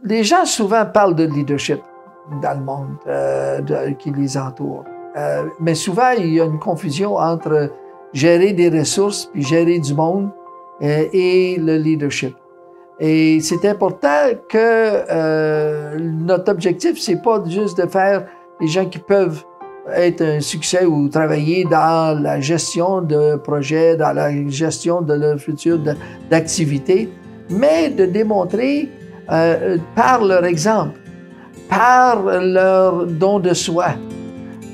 les gens souvent parlent de leadership dans le monde qui les entoure. Mais souvent, il y a une confusion entre gérer des ressources puis gérer du monde et le leadership. Et c'est important que notre objectif, c'est pas juste de faire les gens qui peuvent être un succès ou travailler dans la gestion de projets, dans la gestion de leur futur d'activité, mais de démontrer par leur exemple, par leur don de soi,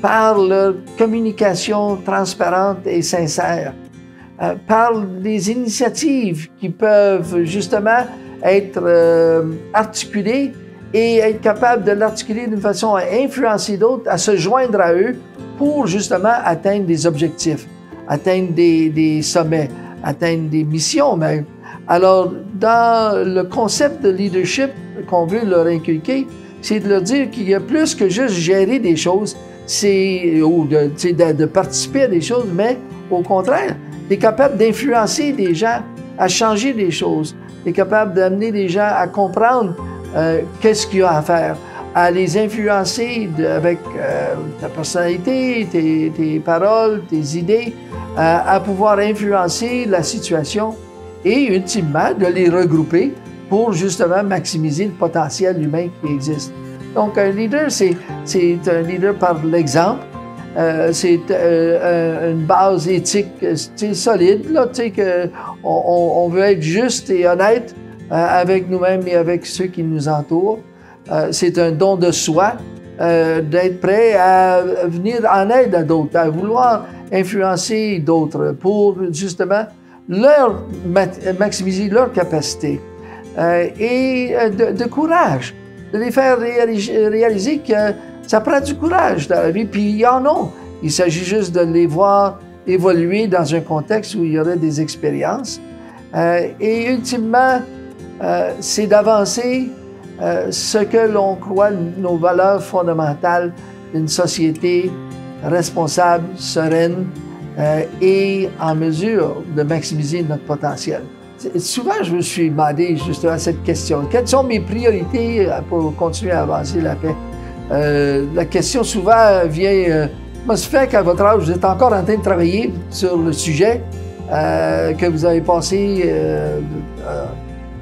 par leur communication transparente et sincère, par les initiatives qui peuvent justement être articulées et être capable de l'articuler d'une façon à influencer d'autres, à se joindre à eux pour justement atteindre des objectifs, atteindre des sommets, atteindre des missions même. Alors, dans le concept de leadership qu'on veut leur inculquer, c'est de leur dire qu'il y a plus que juste gérer des choses, ou de participer à des choses, mais au contraire, tu es capable d'influencer des gens à changer des choses. Tu es capable d'amener des gens à comprendre qu'est-ce qu'il y a à faire, à les influencer avec ta personnalité, tes paroles, tes idées, à pouvoir influencer la situation et ultimement de les regrouper pour justement maximiser le potentiel humain qui existe. Donc un leader, c'est un leader par l'exemple, c'est une base éthique solide, là, on veut être juste et honnête avec nous-mêmes et avec ceux qui nous entourent. C'est un don de soi, d'être prêt à venir en aide à d'autres, à vouloir influencer d'autres pour justement maximiser leur capacité et de courage, de les faire réaliser que ça prend du courage dans la vie, puis il y en a. Il s'agit juste de les voir évoluer dans un contexte où il y aurait des expériences. Et ultimement, c'est d'avancer ce que l'on croit nos valeurs fondamentales d'une société responsable, sereine et en mesure de maximiser notre potentiel. Souvent, je me suis demandé justement cette question. Quelles sont mes priorités pour continuer à avancer la paix? La question souvent vient... Moi, ça fait qu'à votre âge, vous êtes encore en train de travailler sur le sujet, que vous avez passé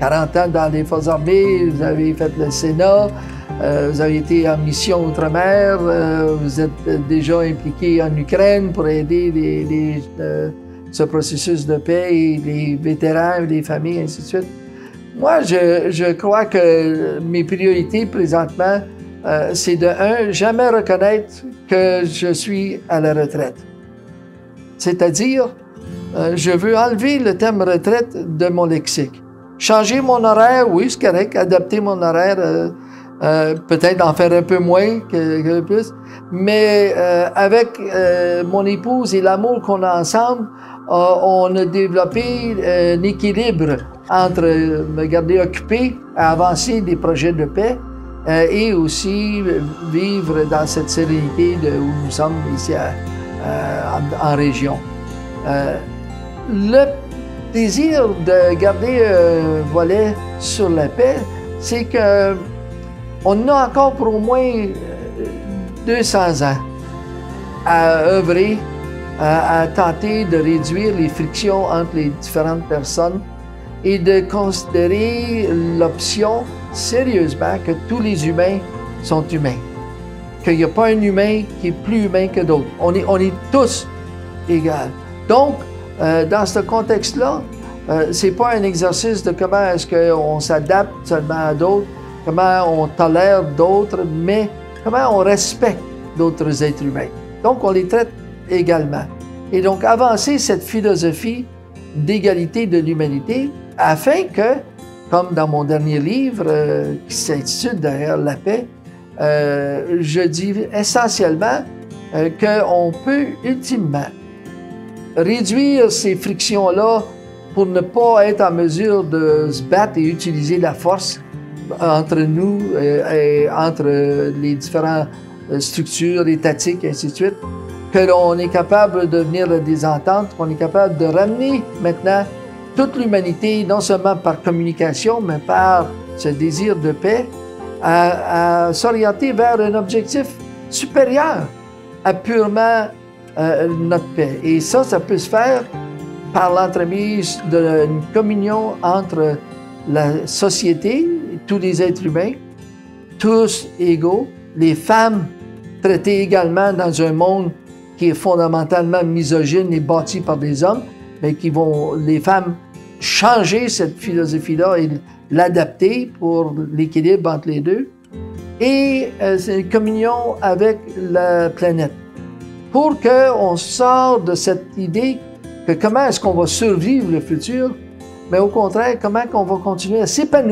40 ans dans les Forces armées, vous avez fait le Sénat, vous avez été en mission outre-mer, vous êtes déjà impliqué en Ukraine pour aider ce processus de paix et les vétérans, les familles, ainsi de suite. Moi, je crois que mes priorités présentement, c'est de jamais reconnaître que je suis à la retraite. C'est-à-dire, je veux enlever le terme retraite de mon lexique. Changer mon horaire, oui, c'est correct. Adapter mon horaire, peut-être en faire un peu moins que plus. Mais avec mon épouse et l'amour qu'on a ensemble, on a développé un équilibre entre me garder occupé à avancer des projets de paix et aussi vivre dans cette sérénité où nous sommes ici en région. Le désir de garder un volet sur la paix, c'est que on a encore pour au moins 200 ans à œuvrer, à tenter de réduire les frictions entre les différentes personnes et de considérer l'option sérieusement que tous les humains sont humains. Qu'il n'y a pas un humain qui est plus humain que d'autres. On est tous égaux. Donc, dans ce contexte-là, c'est pas un exercice de comment est-ce qu'on s'adapte seulement à d'autres, comment on tolère d'autres, mais comment on respecte d'autres êtres humains. Donc, on les traite également. Et donc, avancer cette philosophie d'égalité de l'humanité afin que, comme dans mon dernier livre qui s'intitule Derrière la paix, je dis essentiellement qu'on peut ultimement réduire ces frictions-là pour ne pas être en mesure de se battre et utiliser la force entre nous et entre les différentes structures étatiques, et ainsi de suite, que l'on est capable de venir à des ententes, qu'on est capable de ramener maintenant toute l'humanité, non seulement par communication, mais par ce désir de paix, à s'orienter vers un objectif supérieur à purement notre paix. Et ça peut se faire par l'entremise d'une communion entre la société, tous les êtres humains, tous égaux, les femmes traitées également dans un monde qui est fondamentalement misogyne et bâti par des hommes, mais les femmes changer cette philosophie-là et l'adapter pour l'équilibre entre les deux. Et c'est une communion avec la planète. Pour qu'on sorte de cette idée que comment est-ce qu'on va survivre le futur, mais au contraire, comment on va continuer à s'épanouir